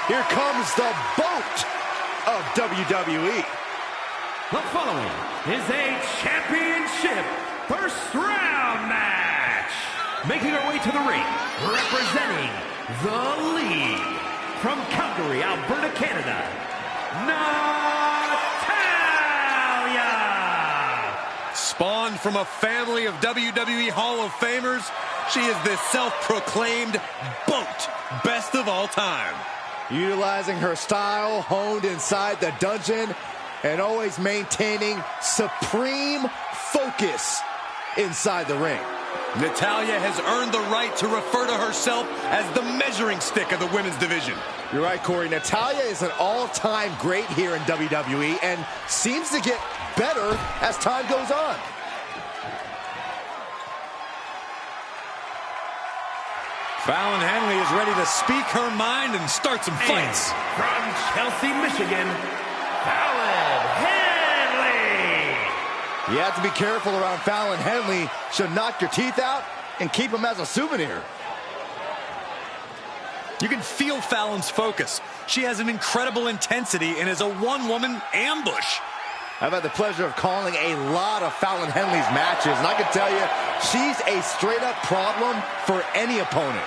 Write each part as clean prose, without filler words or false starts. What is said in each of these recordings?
Here comes the boat of WWE. The following is a championship first round match. Making her way to the ring, representing the League, from Calgary, Alberta, Canada, Natalya! Spawned from a family of WWE Hall of Famers, she is the self-proclaimed BOAT, best of all time. Utilizing her style honed inside the dungeon and always maintaining supreme focus inside the ring. Natalya has earned the right to refer to herself as the measuring stick of the women's division. You're right, Corey. Natalya is an all-time great here in WWE and seems to get better as time goes on. Fallon Henley is ready to speak her mind and start some fights. From Chelsea, Michigan, Fallon Henley! You have to be careful around Fallon Henley. She'll knock your teeth out and keep them as a souvenir. You can feel Fallon's focus. She has an incredible intensity and is a one-woman ambush. I've had the pleasure of calling a lot of Fallon Henley's matches, and I can tell you, she's a straight-up problem for any opponent.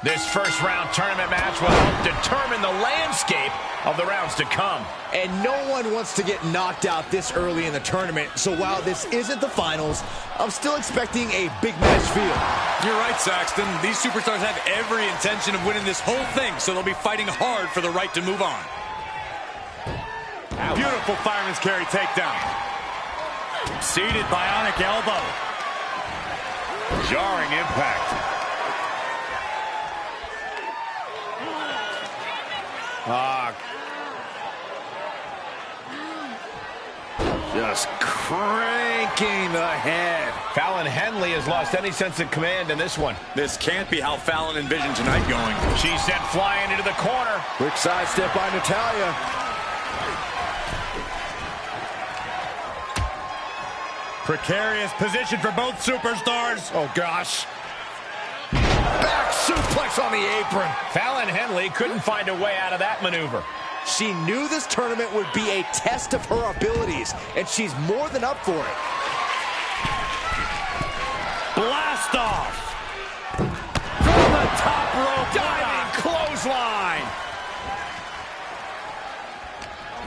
This first round tournament match will help determine the landscape of the rounds to come. And no one wants to get knocked out this early in the tournament, so while this isn't the finals, I'm still expecting a big match feel. You're right, Saxton. These superstars have every intention of winning this whole thing, so they'll be fighting hard for the right to move on. Beautiful fireman's carry takedown. Seated bionic elbow. Jarring impact. Just cranking the head. Fallon Henley has lost any sense of command in this one. This can't be how Fallon envisioned tonight going. She's sent flying into the corner. Quick sidestep by Natalya. Precarious position for both superstars. Oh, gosh. Back suplex on the apron. Fallon Henley couldn't find a way out of that maneuver. She knew this tournament would be a test of her abilities, and she's more than up for it. Blast off. From the top rope. Diving clothesline.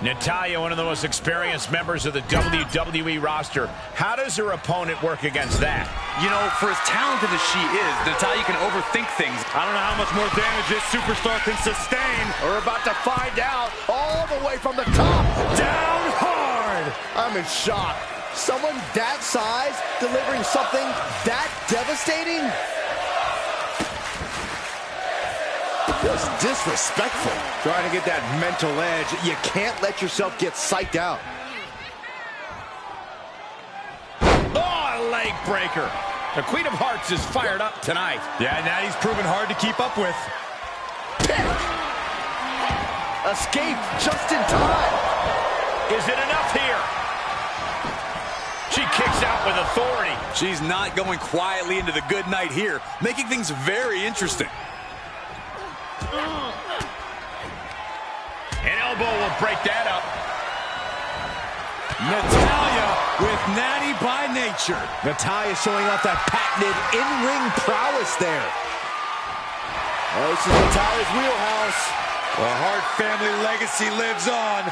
Natalya, one of the most experienced members of the WWE roster. How does her opponent work against that? You know, for as talented as she is, Natalya can overthink things. I don't know how much more damage this superstar can sustain. We're about to find out, all the way from the top. Down hard. I'm in shock. Someone that size delivering something that devastating? Just disrespectful. Trying to get that mental edge. You can't let yourself get psyched out. Oh, a leg breaker. The Queen of Hearts is fired up tonight. Yeah, Natty's proven hard to keep up with. Escape just in time. Is it enough here? She kicks out with authority. She's not going quietly into the good night here, making things very interesting. An elbow will break that up. Natalya with Natty by nature. Natalya showing off that patented in-ring prowess there. Oh, this is Natalya's wheelhouse. The Hart family legacy lives on.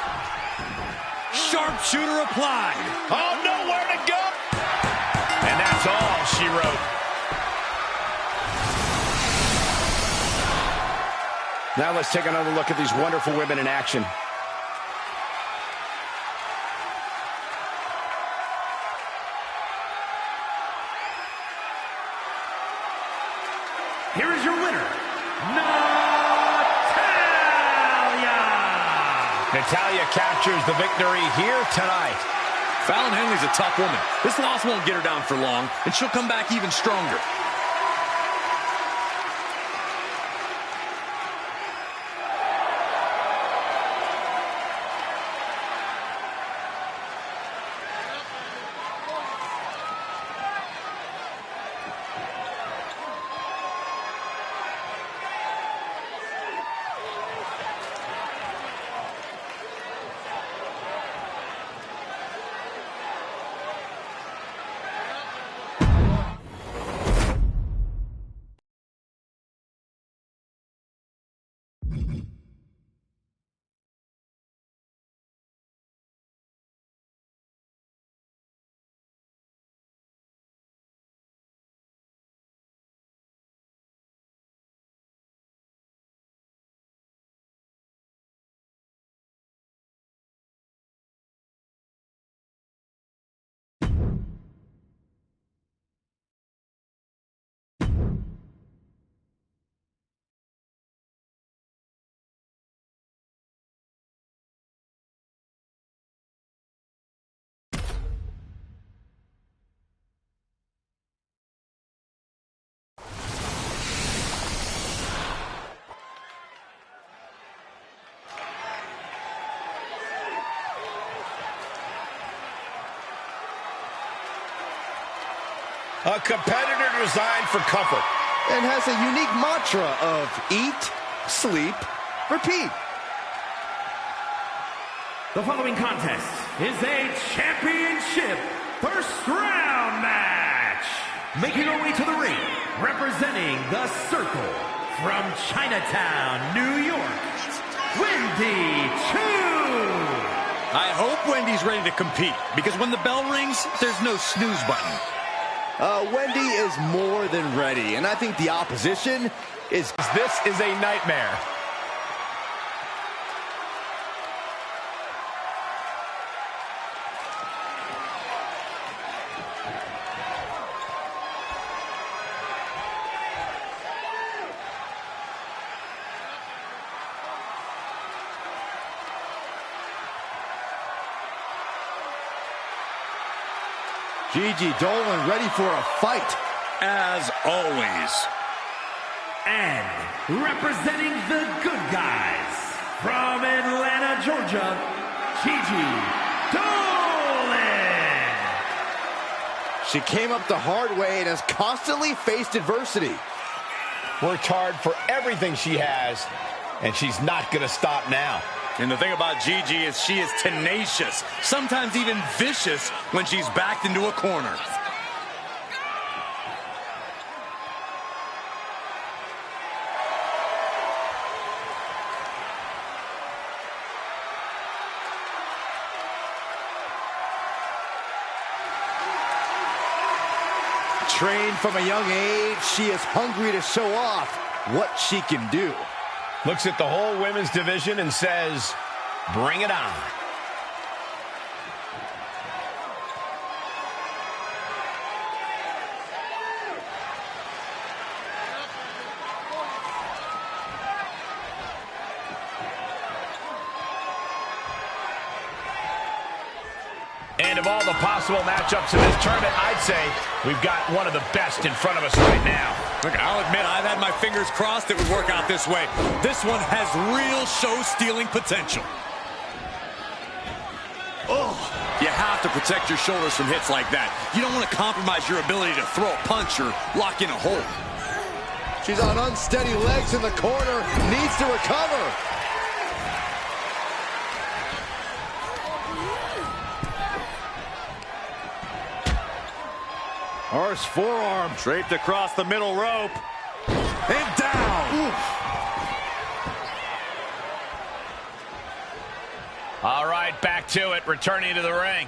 Sharpshooter applied. Oh, nowhere to go. And that's all she wrote. Now let's take another look at these wonderful women in action. Here is your winner, Natalya! Natalya captures the victory here tonight. Fallon Henley's a tough woman. This loss won't get her down for long, and she'll come back even stronger. A competitor designed for comfort. And has a unique mantra of eat, sleep, repeat. The following contest is a championship first round match. Making her way to the ring, representing the Circle from Chinatown, New York, Wendy Choo. I hope Wendy's ready to compete, because when the bell rings, there's no snooze button. Wendy is more than ready, and I think the opposition is... This is a nightmare. Gigi Dolan ready for a fight. As always. And representing the good guys from Atlanta, Georgia, Gigi Dolan. She came up the hard way and has constantly faced adversity. Worked hard for everything she has, and she's not going to stop now. And the thing about Gigi is she is tenacious, sometimes even vicious when she's backed into a corner. Trained from a young age, she is hungry to show off what she can do. Looks at the whole women's division and says, bring it on. And of all the possible matchups in this tournament, I'd say we've got one of the best in front of us right now. Look, I'll admit I've had my fingers crossed it would work out this way. This one has real show-stealing potential. Oh, you have to protect your shoulders from hits like that. You don't want to compromise your ability to throw a punch or lock in a hold. She's on unsteady legs in the corner, needs to recover. Horse forearm Draped across the middle rope. and down. Oof. All right, back to it, returning to the ring.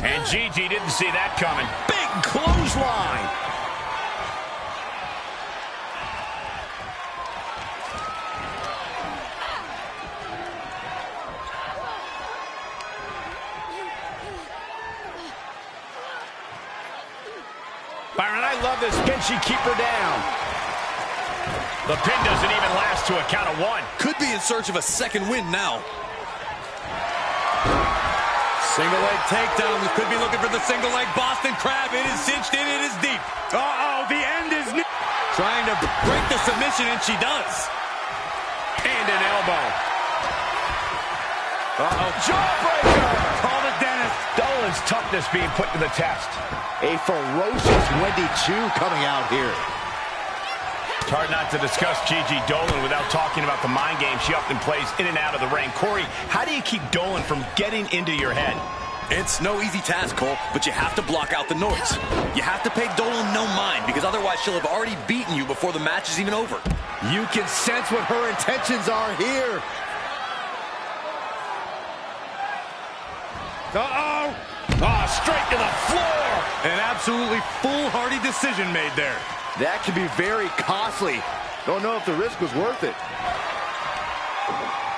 And Gigi didn't see that coming. Big clothesline. Byron, I love this. Can she keep her down? The pin doesn't even last to a count of one. Could be in search of a second win now. Single leg takedown. We could be looking for the single leg Boston Crab. It is cinched in. It is deep. Uh-oh, the end is near. Trying to break the submission, and she does. And an elbow. Uh-oh, jawbreaker. Call the dentist. Dolan's toughness being put to the test. A ferocious Wendy Choo coming out here. It's hard not to discuss Gigi Dolan without talking about the mind game she often plays in and out of the ring. Corey, how do you keep Dolan from getting into your head? It's no easy task, Cole, but you have to block out the noise. You have to pay Dolan no mind, because otherwise she'll have already beaten you before the match is even over. You can sense what her intentions are here. Uh-oh. Straight to the floor. An absolutely foolhardy decision made there. That can be very costly. Don't know if the risk was worth it.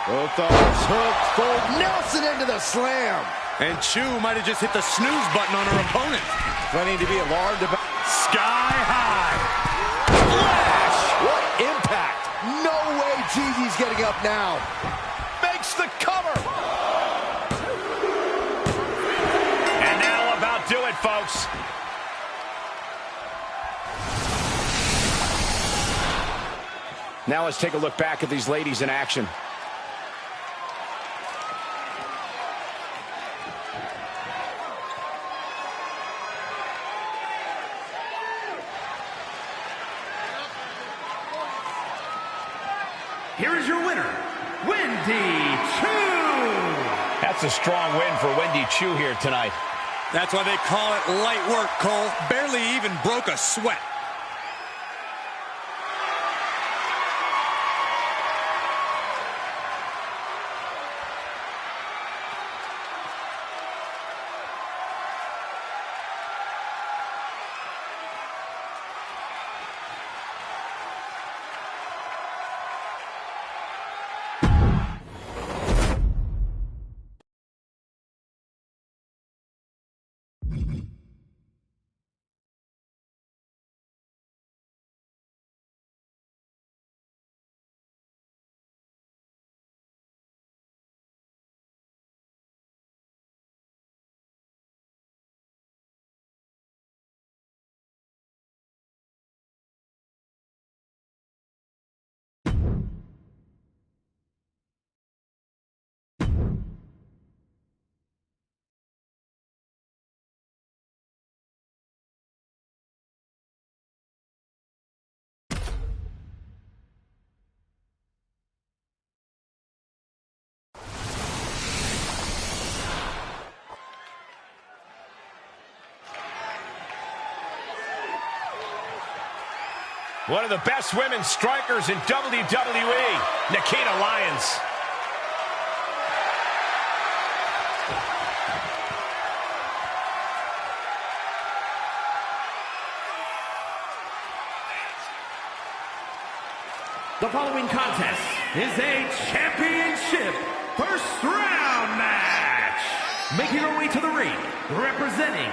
Both arms hooked, fold Nelson into the slam. And Choo might have just hit the snooze button on her opponent. Plenty to be alarmed about. Sky high. Flash! What impact! No way Gigi's getting up now. Makes the cover. And that'll about do it, folks. Now let's take a look back at these ladies in action. Here is your winner, Wendy Choo. That's a strong win for Wendy Choo here tonight. That's why they call it light work, Cole. Barely even broke a sweat. One of the best women strikers in WWE, Nikita Lyons. The following contest is a championship first round match. Making her way to the ring, representing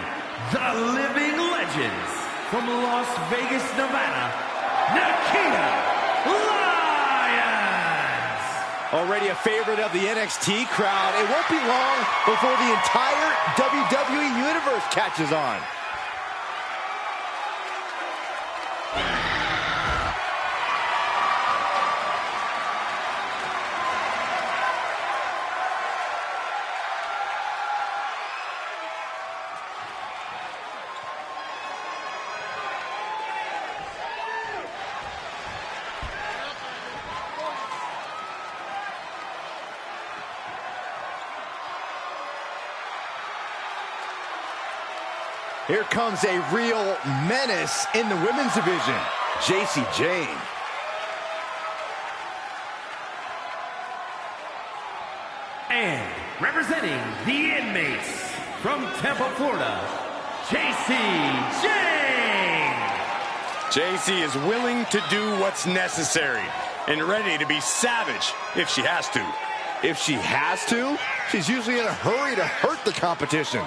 the Living Legends from Las Vegas, Nevada, Nikita Lyons. Already a favorite of the NXT crowd. It won't be long before the entire WWE Universe catches on. Here comes a real menace in the women's division, Jacy Jayne. And representing the inmates from Tampa, Florida, Jacy Jayne. Jacy is willing to do what's necessary and ready to be savage if she has to. If she has to, she's usually in a hurry to hurt the competition.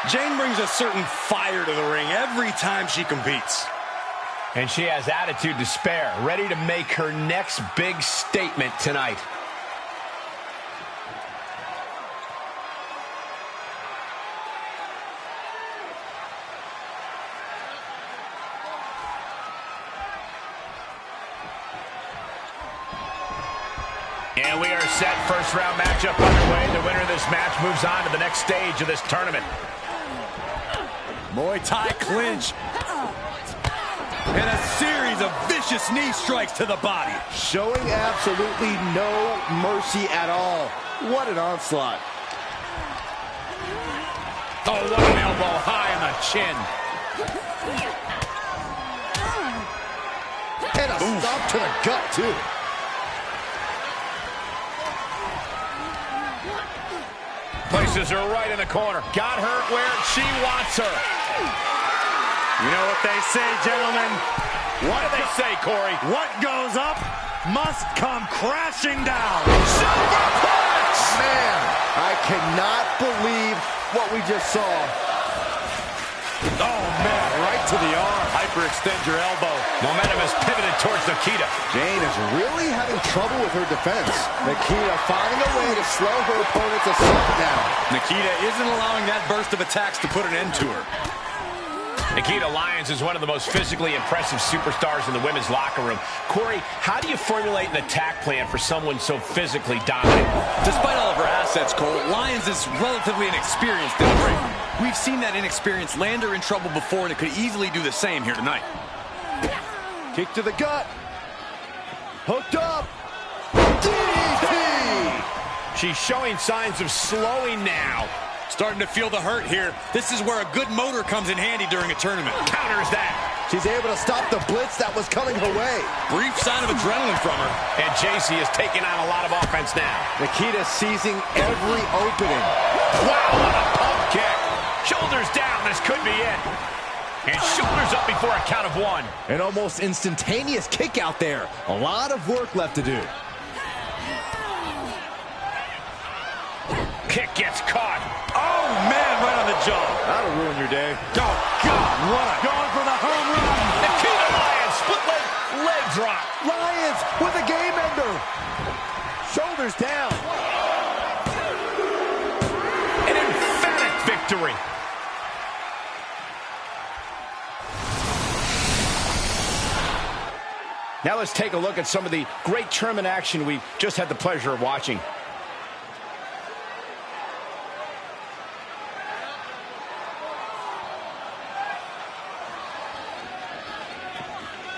Jane brings a certain fire to the ring every time she competes. And she has attitude to spare, ready to make her next big statement tonight. And we are set. First round matchup underway. The winner of this match moves on to the next stage of this tournament. Muay Thai clinch. And a series of vicious knee strikes to the body. Showing absolutely no mercy at all. What an onslaught. Oh, what an elbow high on the chin. And a stomp to the gut, too. Places her right in the corner. Got her where she wants her. You know what they say, gentlemen? What do they say, Corey? What goes up must come crashing down. Superplex! Man, I cannot believe what we just saw. Oh, man, right to the arm. Hyperextend your elbow. Momentum is pivoted towards Nikita. Jane is really having trouble with her defense. Nikita finding a way to slow her opponent's assault down. Nikita isn't allowing that burst of attacks to put an end to her. Nikita Lyons is one of the most physically impressive superstars in the women's locker room. Corey, how do you formulate an attack plan for someone so physically dominant? Despite all of her assets, Cole, Lyons is relatively inexperienced in the ring. We've seen that inexperience land her in trouble before, and it could easily do the same here tonight. Kick to the gut. Hooked up. DDT. She's showing signs of slowing now. Starting to feel the hurt here. This is where a good motor comes in handy during a tournament. Counters that. She's able to stop the blitz that was coming her way. Brief sign of adrenaline from her. And JC is taking on a lot of offense now. Nikita seizing every opening. Wow, what a pump kick. Shoulders down, this could be it. And shoulders up before a count of one. An almost instantaneous kick out there. A lot of work left to do. Kick gets caught. Oh, man, right on the jaw. That'll ruin your day. Oh, God, what a... Going for the home run. Nikita Lyons, split leg drop. Lyons with a game ender. Shoulders down. An emphatic victory. Now let's take a look at some of the great tournament action we just had the pleasure of watching.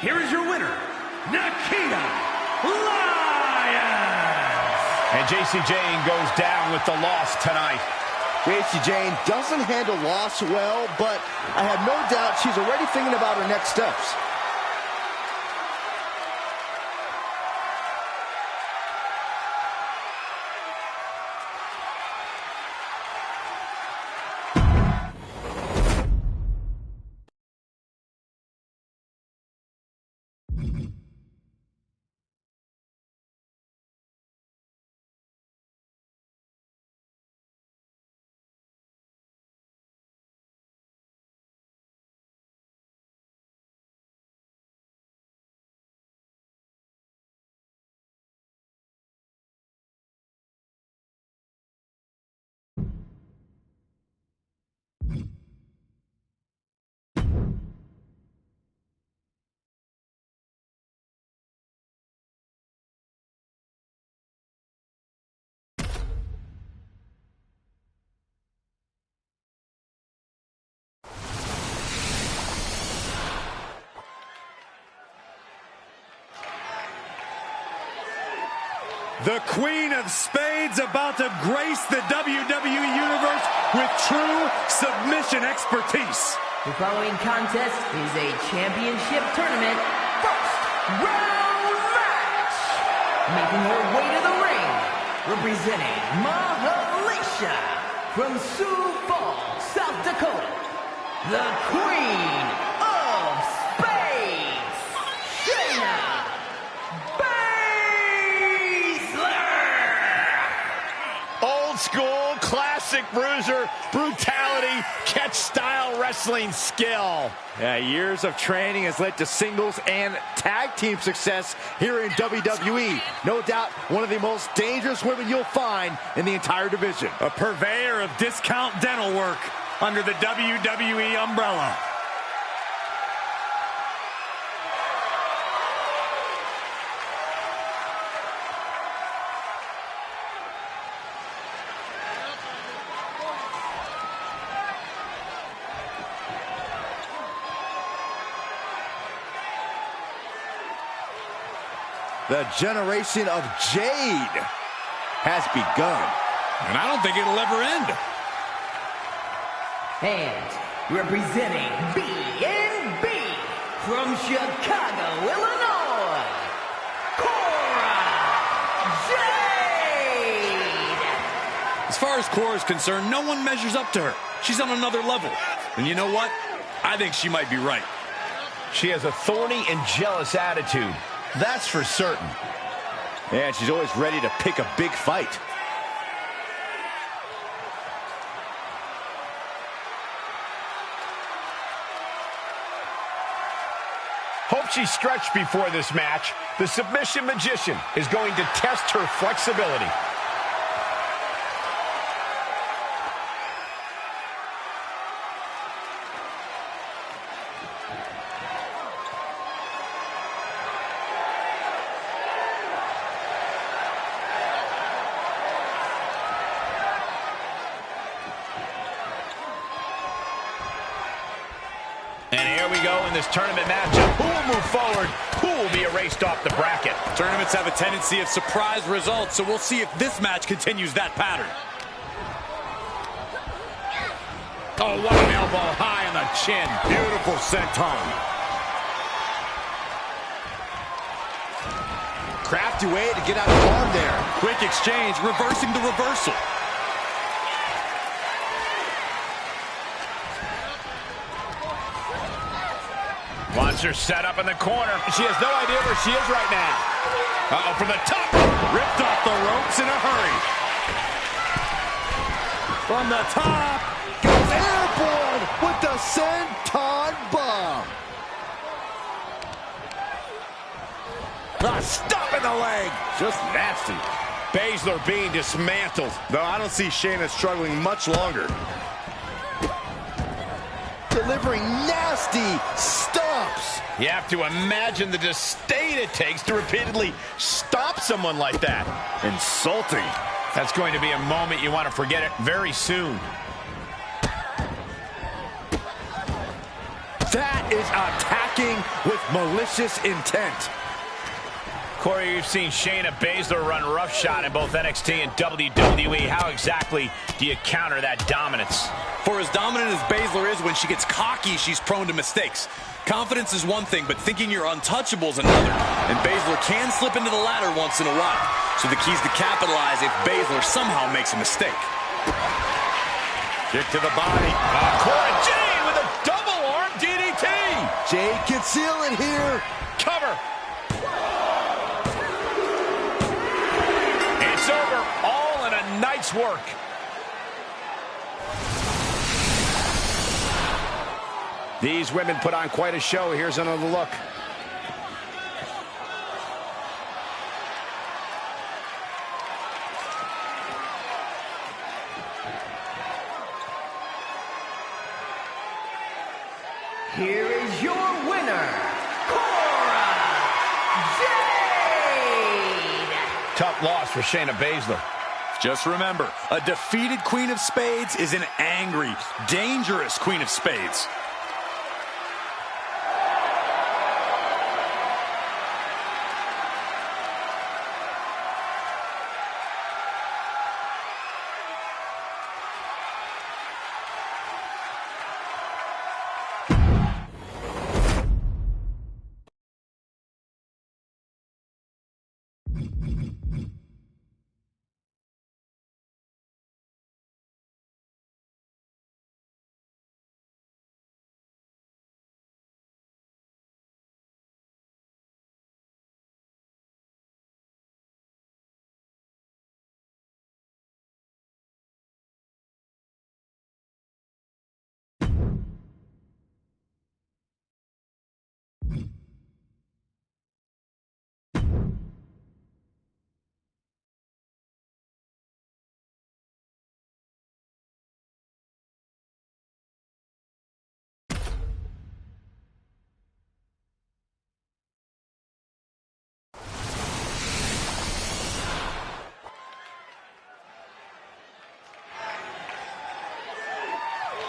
Here is your winner, Nikita Lyons! And JC Jane goes down with the loss tonight. JC Jane doesn't handle loss well, but I have no doubt she's already thinking about her next steps. The Queen of Spades about to grace the WWE Universe with true submission expertise. The following contest is a championship tournament first round match. Making her way to the ring, representing Mahalisha from Sioux Falls, South Dakota, the Queen of Spades, Shayna. Old school, classic bruiser, brutality, style wrestling skill. Yeah, years of training has led to singles and tag team success here in WWE. No doubt one of the most dangerous women you'll find in the entire division. A purveyor of discount dental work under the WWE umbrella. The generation of Jade has begun. And I don't think it'll ever end. And representing B&B from Chicago, Illinois, Cora Jade. As far as Cora's concerned, no one measures up to her. She's on another level. And you know what? I think she might be right. She has a thorny and jealous attitude. That's for certain. And she's always ready to pick a big fight. Hope she stretched before this match. The submission magician is going to test her flexibility. And here we go in this tournament matchup. Who will move forward? Who will be erased off the bracket? Tournaments have a tendency of surprise results, so we'll see if this match continues that pattern. Oh, what an elbow high on the chin. Beautiful senton. Crafty way to get out of harm there. Quick exchange, reversing the reversal. Wants her set up in the corner. She has no idea where she is right now. Uh-oh, from the top. Ripped off the ropes in a hurry. From the top, goes airborne with the senton bomb. Stop in the leg. Just nasty. Baszler being dismantled. Though I don't see Shayna struggling much longer. Delivering nasty stomps. You have to imagine the disdain it takes to repeatedly stop someone like that. Insulting. That's going to be a moment you want to forget it very soon. That is attacking with malicious intent. Corey, you've seen Shayna Baszler run roughshod in both NXT and WWE. How exactly do you counter that dominance? For as dominant as Baszler is, when she gets cocky, she's prone to mistakes. Confidence is one thing, but thinking you're untouchable is another. And Baszler can slip into the latter once in a while. So the key is to capitalize if Baszler somehow makes a mistake. Kick to the body. Cora Jade with a double arm DDT. Jade can seal it here. Cover. It's over. All in a night's work. These women put on quite a show. Here's another look. Here is your winner, Cora Jade. Tough loss for Shayna Baszler. Just remember, a defeated Queen of Spades is an angry, dangerous Queen of Spades.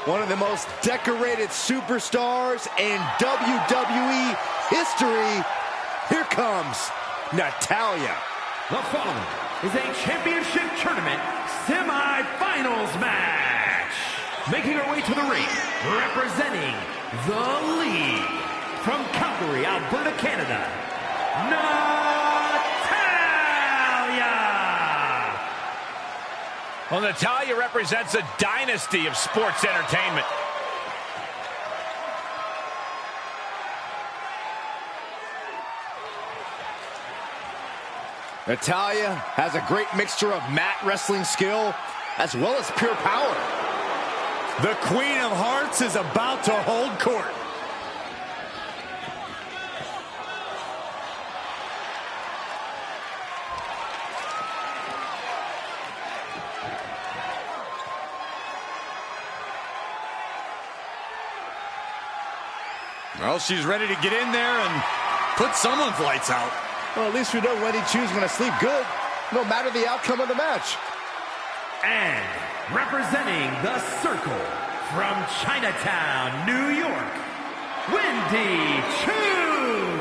one of the most decorated superstars in WWE history. Here comes Natalya. The following is a championship tournament semi-finals match. Making her way to the ring, representing the League, from Calgary, Alberta, Canada, Natalya! Well, Natalya represents a dynasty of sports entertainment. Natalya has a great mixture of mat wrestling skill as well as pure power. The Queen of Hearts is about to hold court. Well, she's ready to get in there and put someone's lights out. Well, at least we know Wendy Choo's going to sleep good, no matter the outcome of the match. And representing the Circle, from Chinatown, New York, Wendy Choo!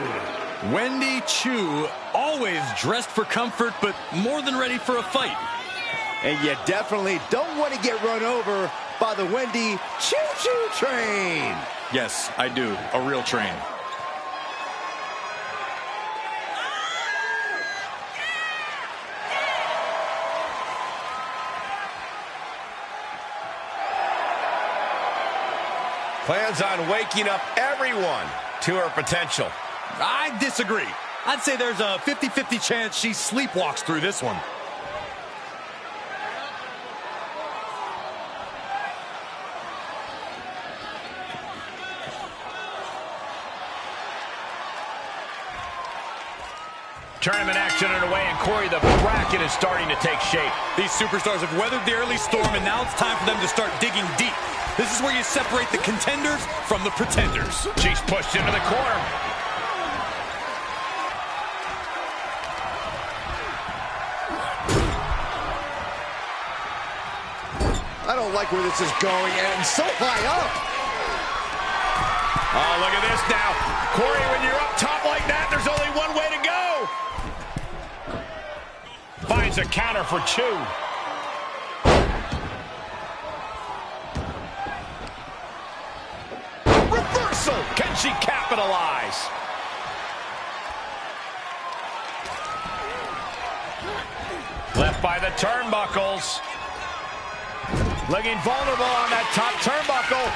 Wendy Choo, always dressed for comfort, but more than ready for a fight. And you definitely don't want to get run over by the Wendy Choo-Choo train. Yes, I do. A real train. Plans on waking up everyone to her potential. I disagree. I'd say there's a 50-50 chance she sleepwalks through this one. Tournament action underway, and Corey, the bracket is starting to take shape. These superstars have weathered the early storm, and now it's time for them to start digging deep. This is where you separate the contenders from the pretenders. She's pushed into the corner. I don't like where this is going, and so high up. Oh, look at this now. Corey, when you're up top like that, there's only one way to go. Finds a counter for Choo. Reversal! Can she capitalize? Left by the turnbuckles. Looking vulnerable on that top turnbuckle.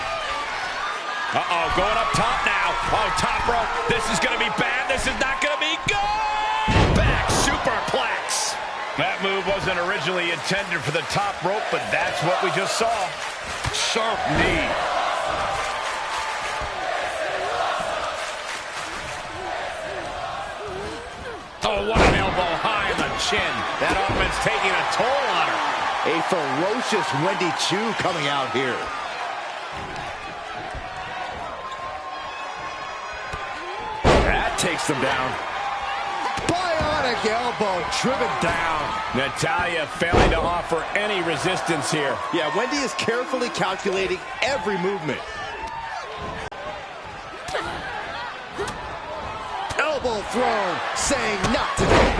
Uh-oh, going up top now. Oh, top rope. This is going to be bad. This is not going to be good. Back superplex. That move wasn't originally intended for the top rope, but that's what we just saw. Sharp knee. Oh, what an elbow high in the chin. That offense taking a toll on her. A ferocious Wendy Choo coming out here. That takes them down. Bionic elbow driven down. Natalya failing to offer any resistance here. Yeah, Wendy is carefully calculating every movement. Elbow thrown, saying not today.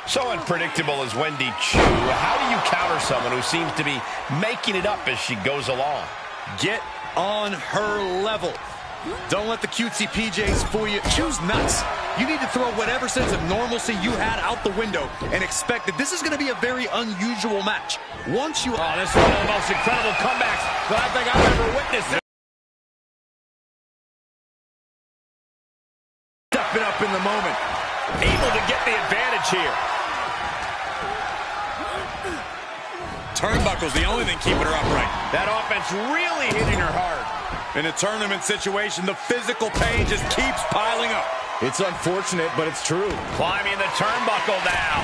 So unpredictable as Wendy Choo. How do you counter someone who seems to be making it up as she goes along? Get on her level. Don't let the cutesy PJs fool you. Choo's nuts. You need to throw whatever sense of normalcy you had out the window and expect that this is going to be a very unusual match. Once you... Oh, this is one of the most incredible comebacks that I think I've ever witnessed. Stepping up in the moment. Able to get the advantage here. Turnbuckle's the only thing keeping her upright. That offense really hitting her hard. In a tournament situation, the physical pain just keeps piling up. It's unfortunate, but it's true. Climbing the turnbuckle now.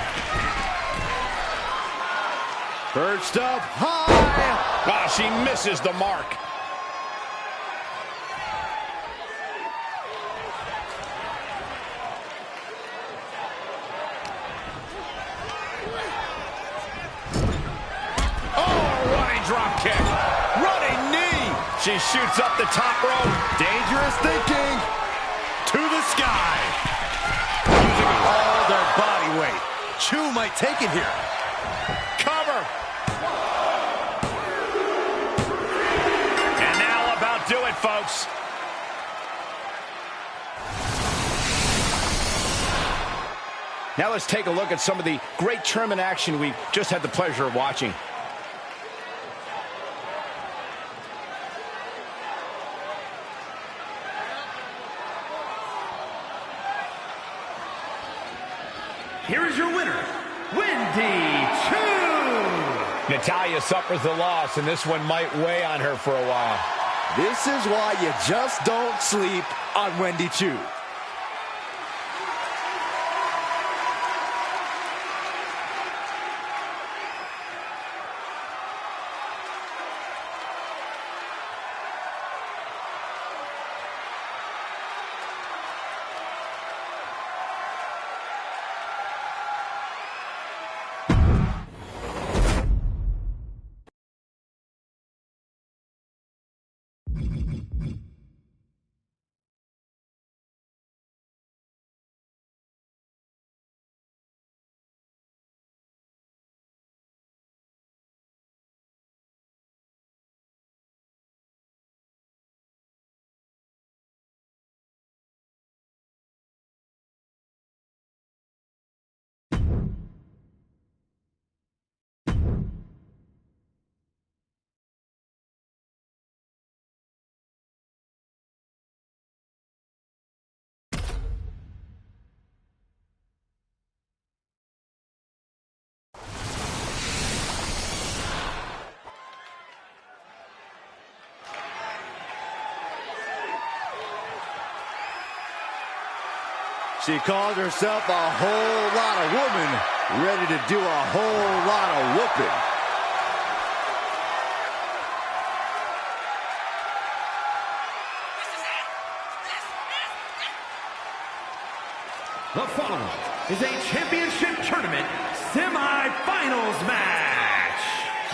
Perched up high. Ah, she misses the mark. she shoots up the top rope. Dangerous thinking. To the sky. Using all their body weight. Choo might take it here. Cover. And now about do it, folks. Now let's take a look at some of the great tournament action we've just had the pleasure of watching. Here is your winner, Wendy Choo. Natalya suffers the loss, and this one might weigh on her for a while. This is why you just don't sleep on Wendy Choo. She calls herself a whole lot of woman, ready to do a whole lot of whooping. The following is a championship tournament semi-finals match.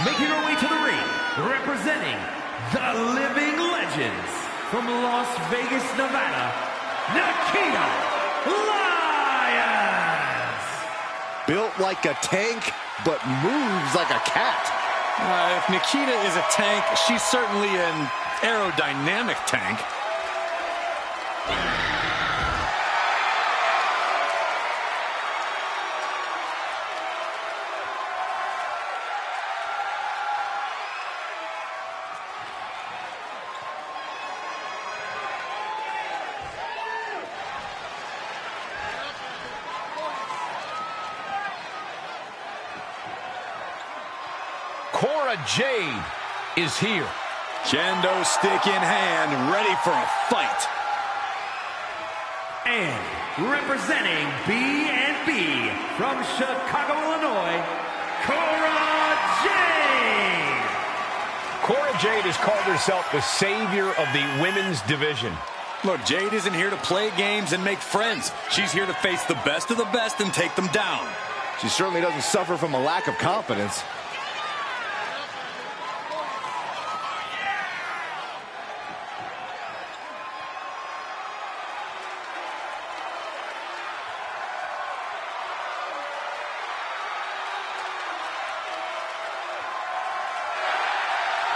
Making her way to the ring, representing the Living Legends from Las Vegas, Nevada, Nikita Lyons. Built like a tank, but moves like a cat. If Nikita is a tank, she's certainly an aerodynamic tank. Cora Jade is here. Kendo stick in hand, ready for a fight. And representing B&B from Chicago, Illinois, Cora Jade. Cora Jade has called herself the savior of the women's division. Look, Jade isn't here to play games and make friends. She's here to face the best of the best and take them down. She certainly doesn't suffer from a lack of confidence.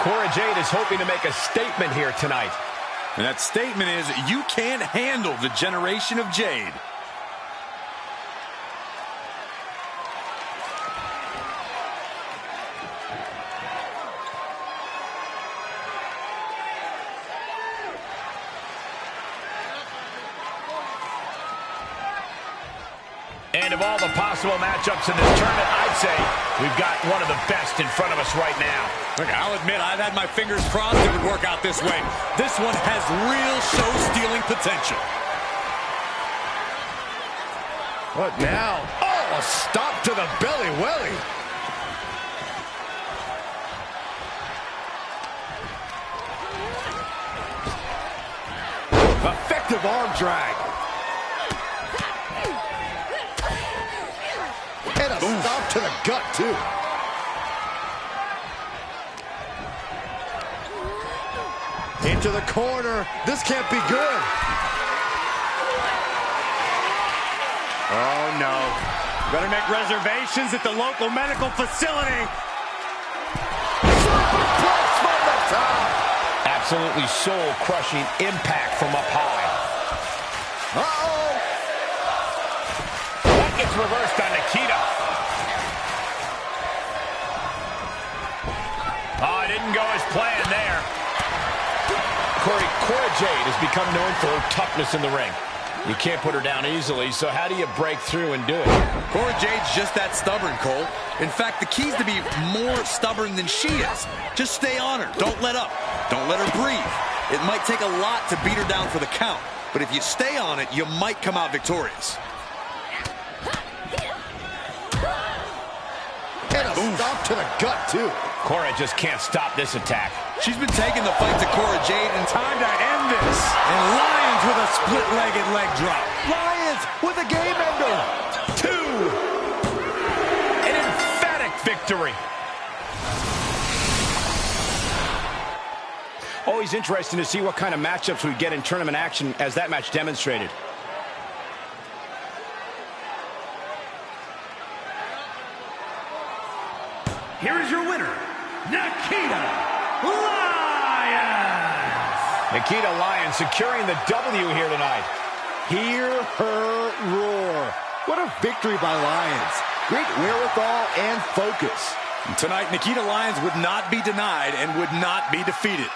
Cora Jade is hoping to make a statement here tonight. And that statement is, you can't handle the generation of Jade. And of all the possible matchups in this tournament, I'd say we've got one of the best in front of us right now. Look, I'll admit, I've had my fingers crossed it would work out this way. This one has real show-stealing potential. What now? Oh, a stop to the belly welly. Effective arm drag. And a stop to the gut, too. to the corner. This can't be good. Oh, no. Better make reservations at the local medical facility. Superplex from the top. Absolutely soul-crushing impact from up high. Uh-oh. That gets reversed on Nikita. Oh, it didn't go as planned there. Cora Jade has become known for her toughness in the ring. You can't put her down easily, so how do you break through and do it? Cora Jade's just that stubborn, Cole. In fact, the key is to be more stubborn than she is. Just stay on her. Don't let up. Don't let her breathe. It might take a lot to beat her down for the count, but if you stay on it, you might come out victorious. And a stomp to the gut, too. Cora just can't stop this attack. She's been taking the fight to Cora Jade, and Time to end this. And Lyons with a split-legged leg drop. Lyons with a game ender. 2. An emphatic victory. Always interesting to see what kind of matchups we get in tournament action, as that match demonstrated. Here is your winner, Nikita Lyons. Nikita Lyons securing the W here tonight. Hear her roar. What a victory by Lyons. Great wherewithal and focus. tonight Nikita Lyons would not be denied and would not be defeated.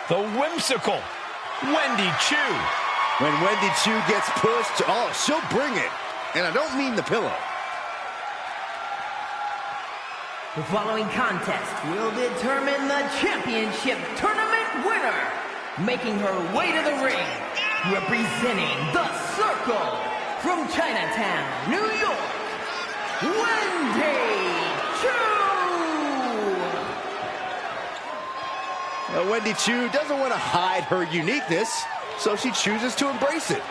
The whimsical Wendy Choo. When Wendy Choo gets pushed, oh, she'll bring it. And I don't mean the pillow. The following contest will determine the championship tournament winner. Making her way to the ring, representing the Circle from Chinatown, New York, Wendy Choo. Wendy Choo doesn't want to hide her uniqueness, so she chooses to embrace it.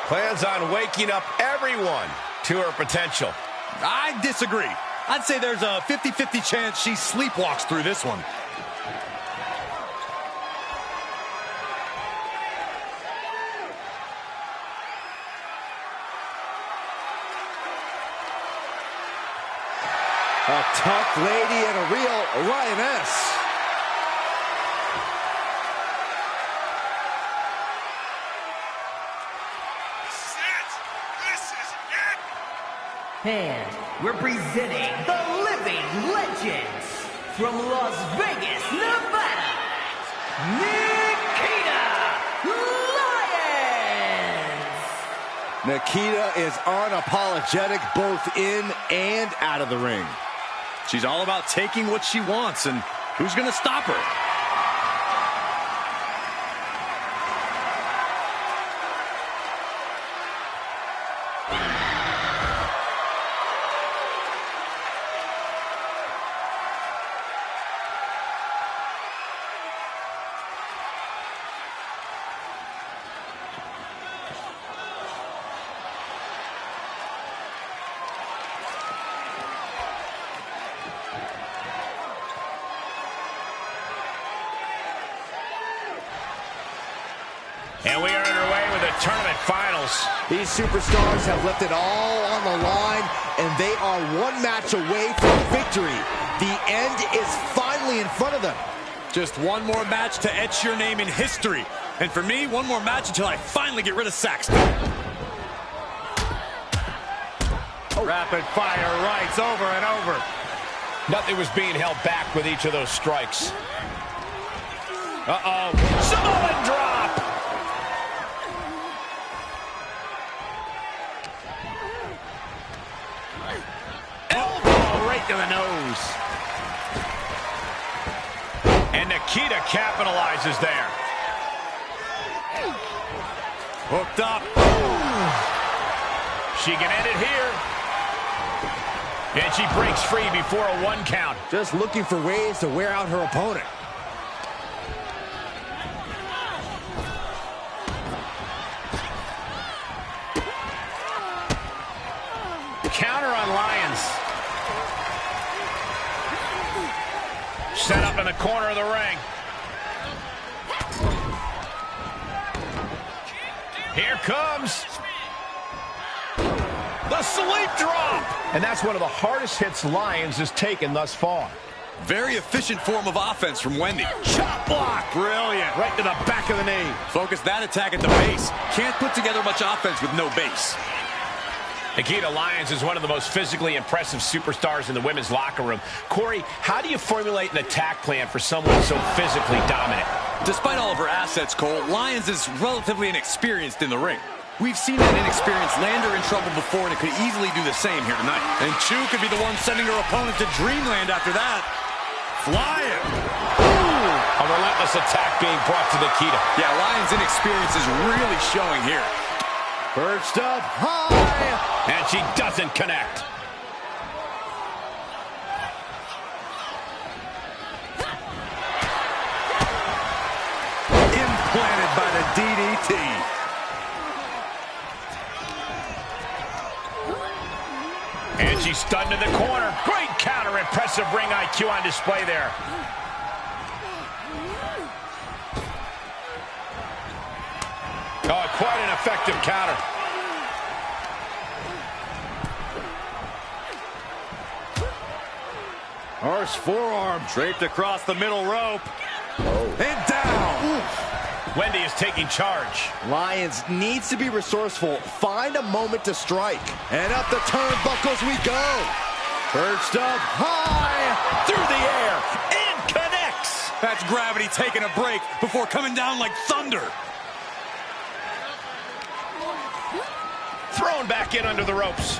Plans on waking up everyone to her potential. I disagree. I'd say there's a 50-50 chance she sleepwalks through this one. A tough lady and a real lioness. And representing the living legends from Las Vegas, Nevada, Nikita Lyons. Nikita is unapologetic both in and out of the ring. She's all about taking what she wants, and who's going to stop her? And we are underway with the tournament finals. These superstars have left it all on the line, and they are one match away from victory. The end is finally in front of them. Just one more match to etch your name in history. And for me, one more match until I finally get rid of Saxton. Rapid fire rights over and over. Nothing was being held back with each of those strikes. Uh-oh. Samoan drop. Elbow right to the nose. And Nikita capitalizes there. Hooked up. She can end it here. And she breaks free before a 1 count. Just looking for ways to wear out her opponent. Counter on Lyons. Set up in the corner of the ring. Here comes the sleep drop. And that's one of the hardest hits Lyons has taken thus far. Very efficient form of offense from Wendy. Chop block. Brilliant. Right to the back of the knee. Focus that attack at the base. Can't put together much offense with no base. Nikita Lyons is one of the most physically impressive superstars in the women's locker room. Corey, how do you formulate an attack plan for someone so physically dominant? Despite all of her assets, Cole, Lyons is relatively inexperienced in the ring. We've seen that inexperience land her in trouble before, and it could easily do the same here tonight. And Choo could be the one sending her opponent to dreamland after that. Flying. Ooh, a relentless attack being brought to Nikita. Yeah, Lyons' inexperience is really showing here. Perched up high. And she doesn't connect. Implanted by the DDT. And she's stunned in the corner. Great counter. Impressive ring IQ on display there. Oh, quite an effective counter. Harsh forearm draped across the middle rope. And down. Oof. Wendy is taking charge. Lyons needs to be resourceful. Find a moment to strike. And up the turnbuckles we go. Perched up high. Through the air. And connects. That's gravity taking a break before coming down like thunder. Thrown back in under the ropes.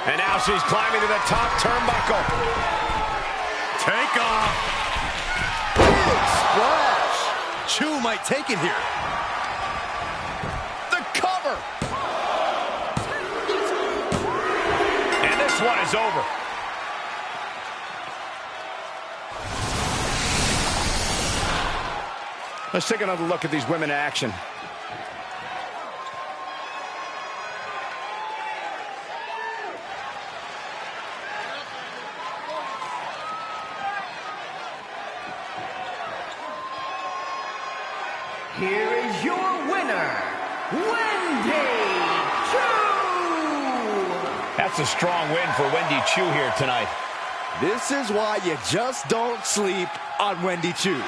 And now she's climbing to the top turnbuckle. Take off. Big splash. Choo might take it here. The cover. And this one is over. Let's take another look at these women in action. Here is your winner, Wendy Choo! That's a strong win for Wendy Choo here tonight. This is why you just don't sleep on Wendy Choo.